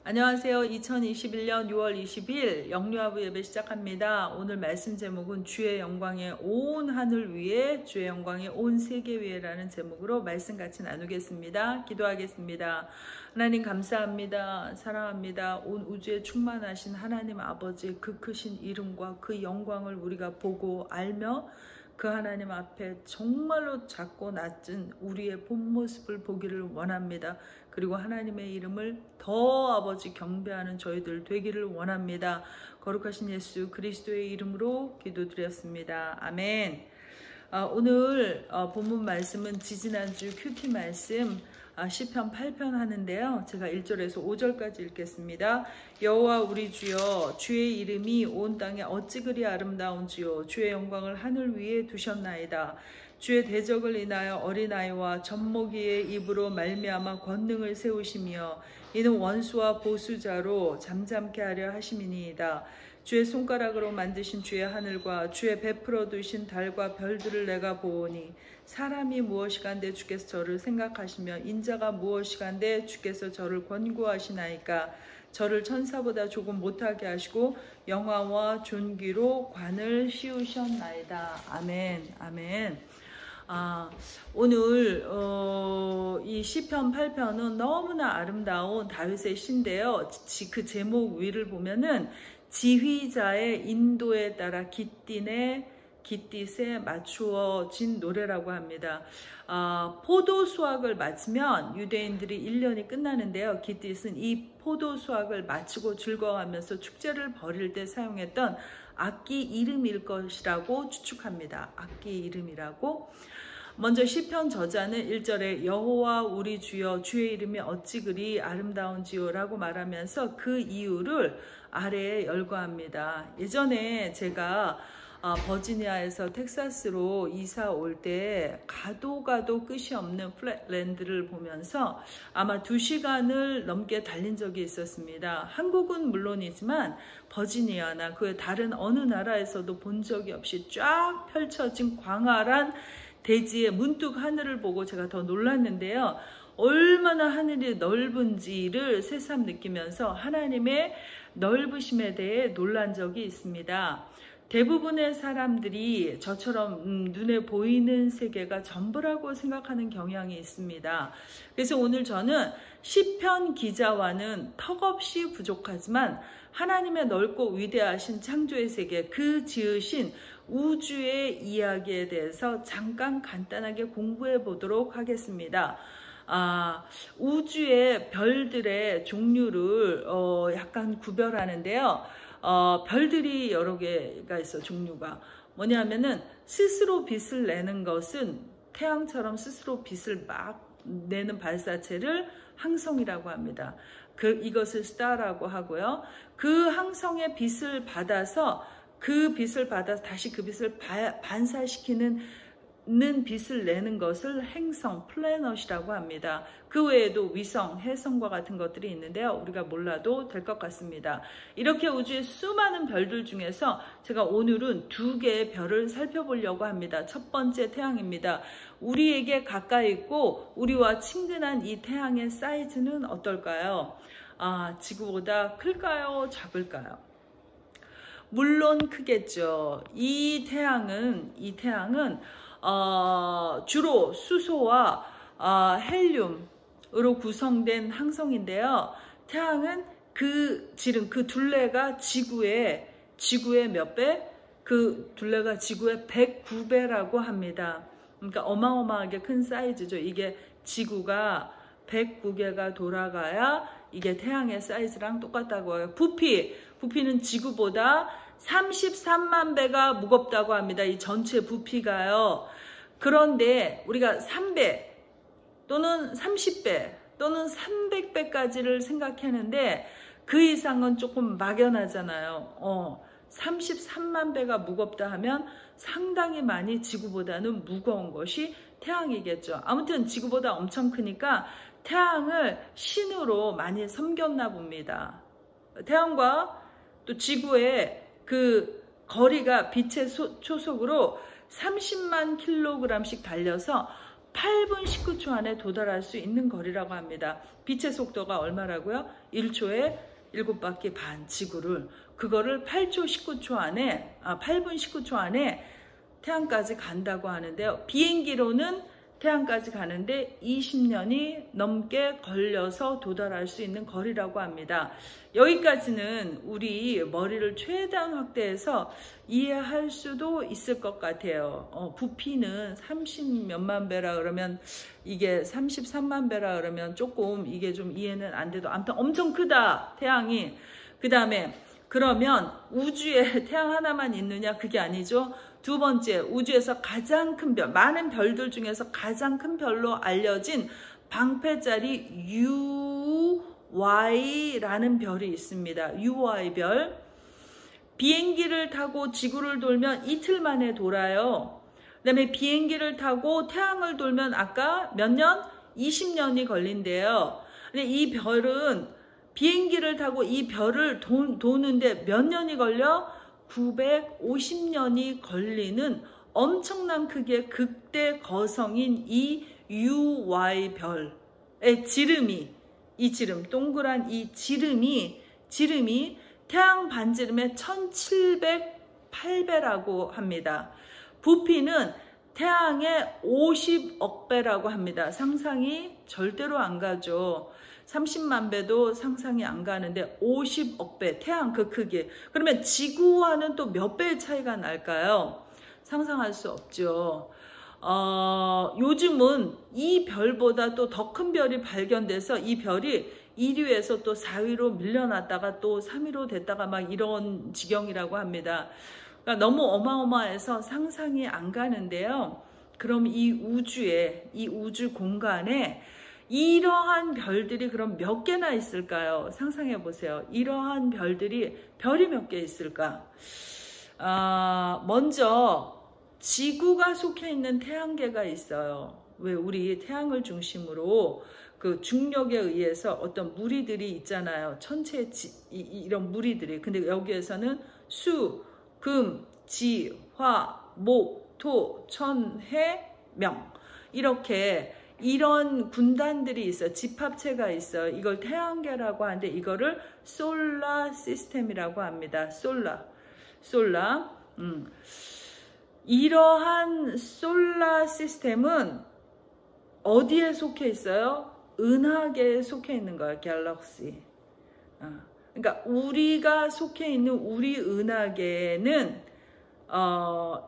안녕하세요. 2021년 6월 20일 영유아부 예배 시작합니다. 오늘 말씀 제목은 주의 영광의 온 하늘 위에 주의 영광의 온 세계 위에라는 제목으로 말씀 같이 나누겠습니다. 기도하겠습니다. 하나님 감사합니다. 사랑합니다. 온 우주에 충만하신 하나님 아버지의 그 크신 이름과 그 영광을 우리가 보고 알며 그 하나님 앞에 정말로 작고 낮은 우리의 본 모습을 보기를 원합니다. 그리고 하나님의 이름을 더 아버지 경배하는 저희들 되기를 원합니다. 거룩하신 예수 그리스도의 이름으로 기도드렸습니다. 아멘. 오늘 본문 말씀은 지지난주 큐티 말씀 시편 8편 하는데요. 제가 1절에서 5절까지 읽겠습니다. 여호와 우리 주여, 주의 이름이 온 땅에 어찌 그리 아름다운지요. 주의 영광을 하늘 위에 두셨나이다. 주의 대적을 인하여 어린아이와 젖먹이의 입으로 말미암아 권능을 세우시며 이는 원수와 보수자로 잠잠케 하려 하심이니이다. 주의 손가락으로 만드신 주의 하늘과 주의 베풀어 두신 달과 별들을 내가 보오니 사람이 무엇이간데 주께서 저를 생각하시며 인자가 무엇이간데 주께서 저를 권고하시나이까. 저를 천사보다 조금 못하게 하시고 영화와 존귀로 관을 씌우셨나이다. 아멘. 아멘. 오늘 이 시편 8편은 너무나 아름다운 다윗의 시인데요. 그 제목 위를 보면은 지휘자의 인도에 따라 깃딧에 맞추어진 노래라고 합니다. 포도 수확을 마치면 유대인들이 1년이 끝나는데요. 깃딧은 이 포도 수확을 마치고 즐거워하면서 축제를 벌일 때 사용했던 악기 이름일 것이라고 추측합니다. 악기 이름이라고. 먼저 시편 저자는 1절에 여호와 우리 주여, 주의 이름이 어찌 그리 아름다운지요 라고 말하면서 그 이유를 아래에 열거합니다. 예전에 제가 버지니아에서 텍사스로 이사 올 때 가도 끝이 없는 플랫랜드를 보면서 아마 2시간을 넘게 달린 적이 있었습니다. 한국은 물론이지만 버지니아나 그 다른 어느 나라에서도 본 적이 없이 쫙 펼쳐진 광활한 대지에 문득 하늘을 보고 제가 더 놀랐는데요. 얼마나 하늘이 넓은지를 새삼 느끼면서 하나님의 넓으심에 대해 놀란 적이 있습니다. 대부분의 사람들이 저처럼 눈에 보이는 세계가 전부라고 생각하는 경향이 있습니다. 그래서 오늘 저는 시편 기자와는 턱없이 부족하지만 하나님의 넓고 위대하신 창조의 세계, 그 지으신 우주의 이야기에 대해서 잠깐 간단하게 공부해 보도록 하겠습니다. 우주의 별들의 종류를 약간 구별하는데요. 별들이 여러 개가 있어. 종류가 뭐냐면은 스스로 빛을 내는 것은 태양처럼 스스로 빛을 막 내는 발사체를 항성이라고 합니다. 이것을 스타라고 하고요. 그 항성의 빛을 받아서 다시 그 빛을 반사시키는 빛을 내는 것을 행성, 플래닛이라고 합니다. 그 외에도 위성, 해성과 같은 것들이 있는데요. 우리가 몰라도 될 것 같습니다. 이렇게 우주의 수많은 별들 중에서 제가 오늘은 2개의 별을 살펴보려고 합니다. 첫 번째 태양입니다. 우리에게 가까이 있고 우리와 친근한 이 태양의 사이즈는 어떨까요? 지구보다 클까요? 작을까요? 물론 크겠죠. 이 태양은 주로 수소와 헬륨으로 구성된 항성인데요. 태양은 그 둘레가 지구의 몇 배? 그 둘레가 지구의 109배라고 합니다. 그러니까 어마어마하게 큰 사이즈죠. 이게 지구가 109개가 돌아가야 이게 태양의 사이즈랑 똑같다고 해요. 부피는 지구보다 33만 배가 무겁다고 합니다. 이 전체 부피가요. 그런데 우리가 3배 또는 30배 또는 300배까지를 생각했는데 그 이상은 조금 막연하잖아요. 33만 배가 무겁다 하면 상당히 많이 지구보다는 무거운 것이 태양이겠죠. 아무튼 지구보다 엄청 크니까 태양을 신으로 많이 섬겼나 봅니다. 태양과 또 지구의 그 거리가 빛의 초속으로 30만 킬로그램씩 달려서 8분 19초 안에 도달할 수 있는 거리라고 합니다. 빛의 속도가 얼마라고요? 1초에 7바퀴 반 지구를, 그거를 8분 19초 안에 태양까지 간다고 하는데요. 비행기로는 태양까지 가는데 20년이 넘게 걸려서 도달할 수 있는 거리라고 합니다. 여기까지는 우리 머리를 최대한 확대해서 이해할 수도 있을 것 같아요. 부피는 30몇만 배라 그러면, 이게 33만 배라 그러면 조금 이게 좀 이해는 안 돼도 아무튼 엄청 크다, 태양이. 그 다음에 그러면 우주에 태양 하나만 있느냐? 그게 아니죠. 두 번째, 우주에서 가장 큰 별, 많은 별들 중에서 가장 큰 별로 알려진 방패자리 UY라는 별이 있습니다. UY 별. 비행기를 타고 지구를 돌면 이틀 만에 돌아요. 그 다음에 비행기를 타고 태양을 돌면 아까 몇 년? 20년이 걸린대요. 근데 이 별은 비행기를 타고 이 별을 도는데 몇 년이 걸려? 950년이 걸리는 엄청난 크기의 극대 거성인 이 UY 별의 지름이, 이 지름, 동그란 이 지름이 태양 반지름의 1708배라고 합니다. 부피는 태양의 50억 배라고 합니다. 상상이 절대로 안 가죠. 30만 배도 상상이 안 가는데 50억 배, 태양 그 크기. 그러면 지구와는 또 몇 배의 차이가 날까요? 상상할 수 없죠. 요즘은 이 별보다 또 더 큰 별이 발견돼서 이 별이 1위에서 또 4위로 밀려났다가 또 3위로 됐다가 막 이런 지경이라고 합니다. 그러니까 너무 어마어마해서 상상이 안 가는데요. 그럼 이 우주에, 이 우주 공간에 이러한 별들이 그럼 몇 개나 있을까요? 상상해 보세요. 이러한 별이 몇 개 있을까? 먼저 지구가 속해 있는 태양계가 있어요. 왜 우리 태양을 중심으로 그 중력에 의해서 어떤 무리들이 있잖아요. 천체 이런 무리들이. 근데 여기에서는 수, 금, 지, 화, 목, 토, 천, 해, 명. 이런 군단들이 있어요. 집합체가 있어요. 이걸 태양계라고 하는데 이거를 솔라 시스템이라고 합니다. 솔라. 이러한 솔라 시스템은 어디에 속해 있어요? 은하계에 속해 있는 거예요. 갤럭시. 그러니까 우리가 속해 있는 우리 은하계는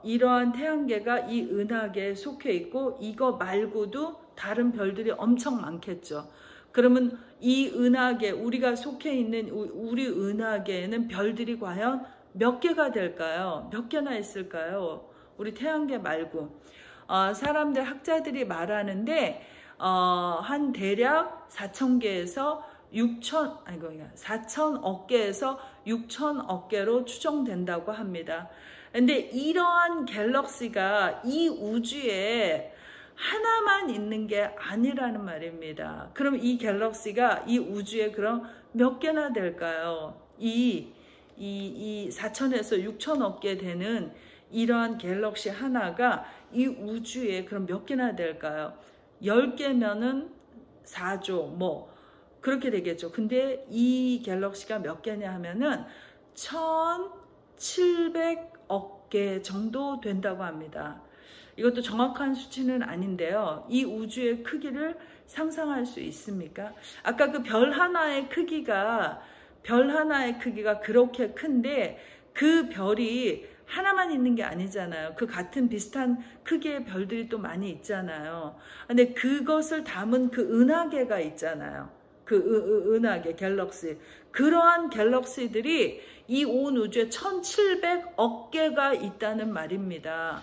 이러한 태양계가 이 은하계에 속해 있고, 이거 말고도 다른 별들이 엄청 많겠죠. 그러면 이 은하계, 우리가 속해 있는 우리 은하계에는 별들이 과연 몇 개가 될까요? 몇 개나 있을까요? 우리 태양계 말고. 사람들, 학자들이 말하는데 한 대략 4,000개에서 4천억 개에서 6천억 개로 추정된다고 합니다. 근데 이러한 갤럭시가 이 우주에 하나만 있는 게 아니라는 말입니다. 그럼 이 갤럭시가 이 우주에 그럼 몇 개나 될까요? 이 4천에서 6천억 개 되는 이러한 갤럭시 하나가 이 우주에 그럼 몇 개나 될까요? 10개면은 4조 뭐 그렇게 되겠죠. 근데 이 갤럭시가 몇 개냐 하면은 1700억 개 정도 된다고 합니다. 이것도 정확한 수치는 아닌데요. 이 우주의 크기를 상상할 수 있습니까? 아까 그 별 하나의 크기가 그렇게 큰데 그 별이 하나만 있는 게 아니잖아요. 그 같은 비슷한 크기의 별들이 또 많이 있잖아요. 근데 그것을 담은 그 은하계가 있잖아요. 그 은하계, 갤럭시. 그러한 갤럭시들이 이 온 우주에 1700억 개가 있다는 말입니다.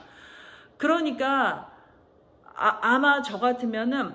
그러니까 아마 저 같으면은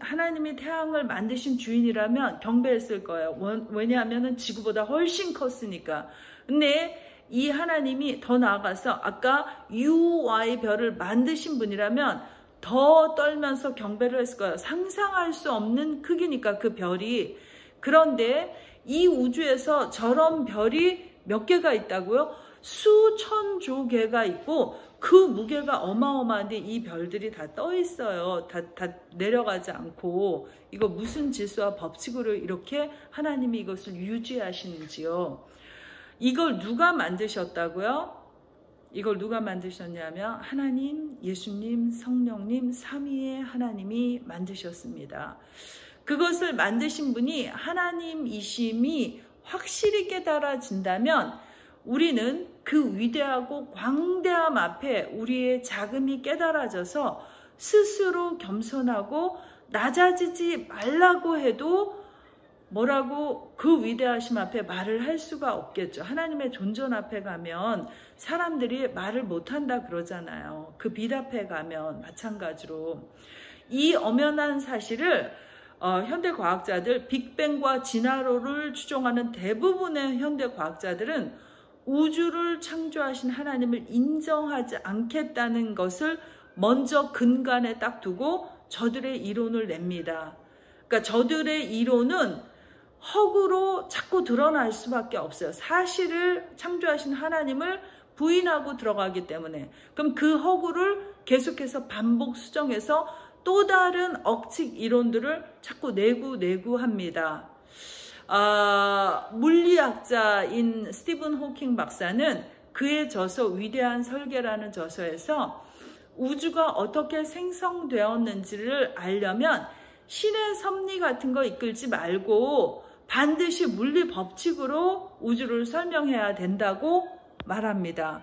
하나님이 태양을 만드신 주인이라면 경배했을 거예요. 왜냐하면은 지구보다 훨씬 컸으니까. 근데 이 하나님이 더 나아가서 아까 UY 별을 만드신 분이라면 더 떨면서 경배를 했을 거예요. 상상할 수 없는 크기니까 그 별이. 그런데 이 우주에서 저런 별이 몇 개가 있다고요? 수천조 개가 있고 그 무게가 어마어마한데 이 별들이 다 떠 있어요. 다 내려가지 않고. 이거 무슨 질서와 법칙으로 이렇게 하나님이 이것을 유지하시는지요. 이걸 누가 만드셨다고요? 이걸 누가 만드셨냐면 하나님, 예수님, 성령님, 삼위의 하나님이 만드셨습니다. 그것을 만드신 분이 하나님이심이 확실히 깨달아진다면 우리는 그 위대하고 광대함 앞에 우리의 작음이 깨달아져서 스스로 겸손하고 낮아지지 말라고 해도 뭐라고 그 위대하심 앞에 말을 할 수가 없겠죠. 하나님의 존전 앞에 가면 사람들이 말을 못한다 그러잖아요. 그 빛 앞에 가면 마찬가지로. 이 엄연한 사실을 현대 과학자들, 빅뱅과 진화론을 추종하는 대부분의 현대 과학자들은 우주를 창조하신 하나님을 인정하지 않겠다는 것을 먼저 근간에 딱 두고 저들의 이론을 냅니다. 그러니까 저들의 이론은 허구로 자꾸 드러날 수밖에 없어요. 사실을 창조하신 하나님을 부인하고 들어가기 때문에. 그럼 그 허구를 계속해서 반복 수정해서 또 다른 억측 이론들을 자꾸 내구합니다. 물리학자인 스티븐 호킹 박사는 그의 저서 위대한 설계라는 저서에서 우주가 어떻게 생성되었는지를 알려면 신의 섭리 같은 거 이끌지 말고 반드시 물리 법칙으로 우주를 설명해야 된다고 말합니다.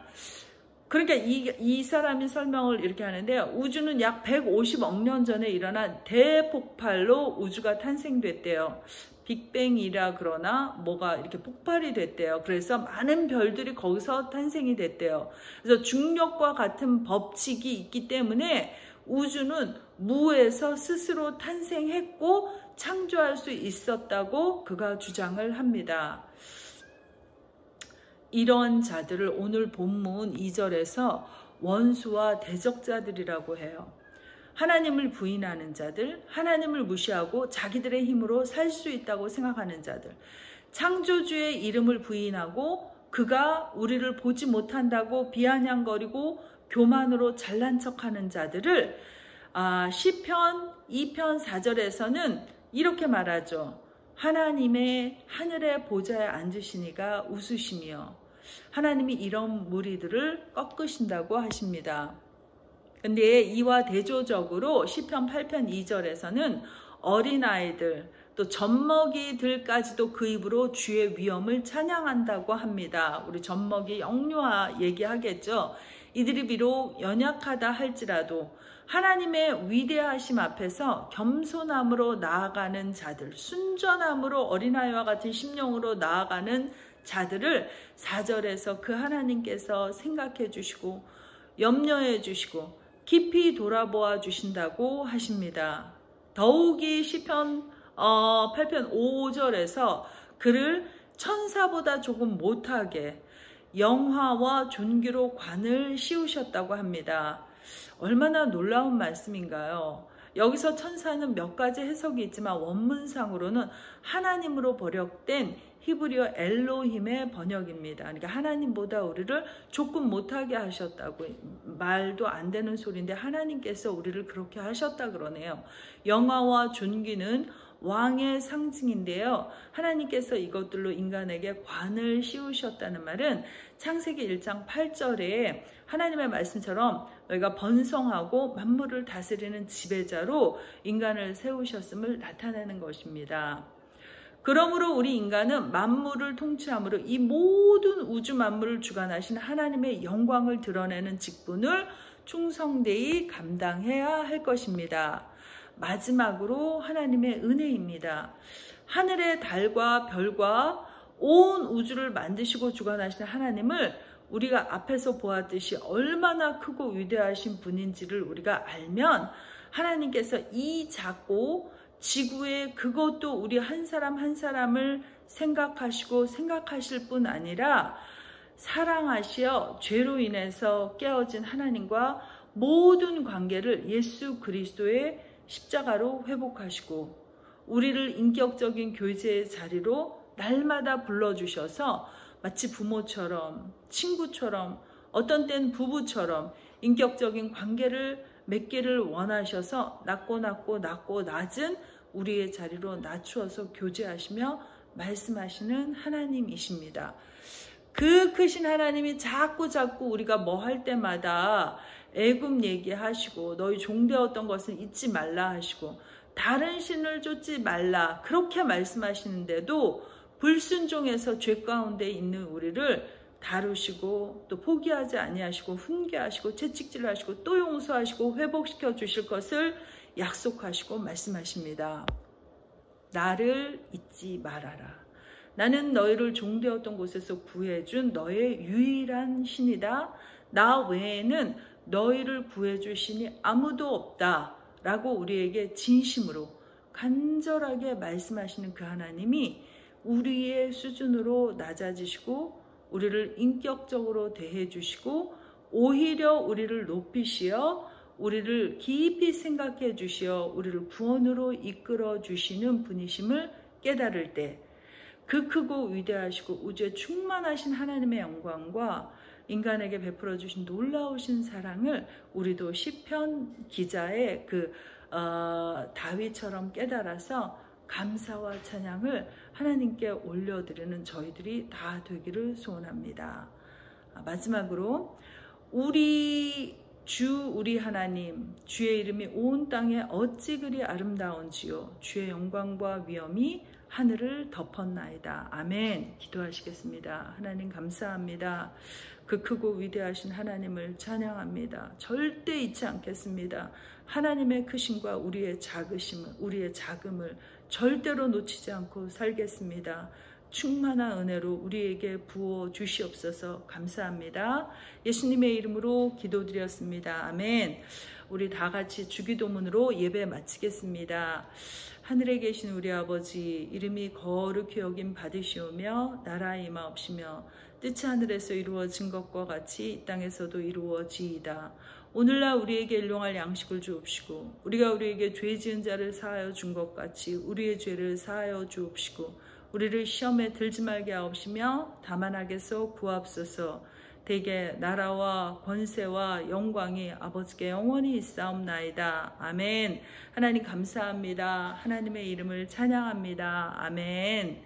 그러니까 이 사람이 설명을 이렇게 하는데요. 우주는 약 150억 년 전에 일어난 대폭발로 우주가 탄생됐대요. 빅뱅이라 그러나 뭐가 이렇게 폭발이 됐대요. 그래서 많은 별들이 거기서 탄생이 됐대요. 그래서 중력과 같은 법칙이 있기 때문에 우주는 무에서 스스로 탄생했고 창조할 수 있었다고 그가 주장을 합니다. 이런 자들을 오늘 본문 2절에서 원수와 대적자들이라고 해요. 하나님을 부인하는 자들, 하나님을 무시하고 자기들의 힘으로 살 수 있다고 생각하는 자들, 창조주의 이름을 부인하고 그가 우리를 보지 못한다고 비아냥거리고 교만으로 잘난 척하는 자들을 시편 2편 4절에서는 이렇게 말하죠. 하나님의 하늘의 보좌에 앉으시니가 웃으시며 하나님이 이런 무리들을 꺾으신다고 하십니다. 근데 이와 대조적으로 시편 8편 2절에서는 어린아이들 또 젖먹이들까지도 그 입으로 주의 위엄을 찬양한다고 합니다. 우리 젖먹이 영유아 얘기하겠죠. 이들이 비록 연약하다 할지라도 하나님의 위대하심 앞에서 겸손함으로 나아가는 자들, 순전함으로 어린아이와 같은 심령으로 나아가는 자들을 4절에서 그 하나님께서 생각해 주시고 염려해 주시고 깊이 돌아보아 주신다고 하십니다. 더욱이 시편 8편 5절에서 그를 천사보다 조금 못하게 영화와 존귀로 관을 씌우셨다고 합니다. 얼마나 놀라운 말씀인가요? 여기서 천사는 몇 가지 해석이 있지만 원문상으로는 하나님으로 번역된 히브리어 엘로힘의 번역입니다. 그러니까 하나님보다 우리를 조금 못하게 하셨다고. 말도 안 되는 소리인데 하나님께서 우리를 그렇게 하셨다 그러네요. 영화와 존귀는 왕의 상징인데요. 하나님께서 이것들로 인간에게 관을 씌우셨다는 말은 창세기 1장 8절에 하나님의 말씀처럼 너희가 번성하고 만물을 다스리는 지배자로 인간을 세우셨음을 나타내는 것입니다. 그러므로 우리 인간은 만물을 통치함으로 이 모든 우주 만물을 주관하신 하나님의 영광을 드러내는 직분을 충성되이 감당해야 할 것입니다. 마지막으로 하나님의 은혜입니다. 하늘의 달과 별과 온 우주를 만드시고 주관하시는 하나님을 우리가 앞에서 보았듯이 얼마나 크고 위대하신 분인지를 우리가 알면 하나님께서 이 작고 지구에 그것도 우리 한 사람 한 사람을 생각하시고 생각하실 뿐 아니라 사랑하시어 죄로 인해서 깨어진 하나님과 모든 관계를 예수 그리스도의 십자가로 회복하시고 우리를 인격적인 교제의 자리로 날마다 불러주셔서 마치 부모처럼 친구처럼 어떤 때는 부부처럼 인격적인 관계를 맺기를 원하셔서 낮고 낮은 우리의 자리로 낮추어서 교제하시며 말씀하시는 하나님이십니다. 그 크신 하나님이 자꾸 우리가 뭐 할 때마다 애굽 얘기하시고 너희 종되었던 것을 잊지 말라 하시고 다른 신을 쫓지 말라 그렇게 말씀하시는데도 불순종해서 죄 가운데 있는 우리를 다루시고 또 포기하지 아니하시고 훈계하시고 채찍질하시고 또 용서하시고 회복시켜 주실 것을 약속하시고 말씀하십니다. 나를 잊지 말아라. 나는 너희를 종되었던 곳에서 구해준 너의 유일한 신이다. 나 외에는 너희를 구해줄 신이 아무도 없다. 라고 우리에게 진심으로 간절하게 말씀하시는 그 하나님이 우리의 수준으로 낮아지시고 우리를 인격적으로 대해 주시고 오히려 우리를 높이시어 우리를 깊이 생각해 주시어 우리를 구원으로 이끌어 주시는 분이심을 깨달을 때 그 크고 위대하시고 우주에 충만하신 하나님의 영광과 인간에게 베풀어 주신 놀라우신 사랑을 우리도 시편 기자의 다윗처럼 깨달아서 감사와 찬양을 하나님께 올려드리는 저희들이 다 되기를 소원합니다. 마지막으로 우리 하나님 주의 이름이 온 땅에 어찌 그리 아름다운지요 주의 영광과 위엄이 하늘을 덮었나이다. 아멘. 기도하시겠습니다. 하나님 감사합니다. 그 크고 위대하신 하나님을 찬양합니다. 절대 잊지 않겠습니다. 하나님의 크심과 우리의 작음을 절대로 놓치지 않고 살겠습니다. 충만한 은혜로 우리에게 부어 주시옵소서. 감사합니다. 예수님의 이름으로 기도드렸습니다. 아멘. 우리 다 같이 주기도문으로 예배 마치겠습니다. 하늘에 계신 우리 아버지, 이름이 거룩히 여김 받으시오며 나라의 임하옵시며 뜻이 하늘에서 이루어진 것과 같이 이 땅에서도 이루어지이다. 오늘날 우리에게 일용할 양식을 주옵시고 우리가 우리에게 죄 지은 자를 사하여 준 것 같이 우리의 죄를 사하여 주옵시고 우리를 시험에 들지 말게 하옵시며 다만 악에서 구하옵소서. 대개 나라와 권세와 영광이 아버지께 영원히 있사옵나이다. 아멘. 하나님 감사합니다. 하나님의 이름을 찬양합니다. 아멘.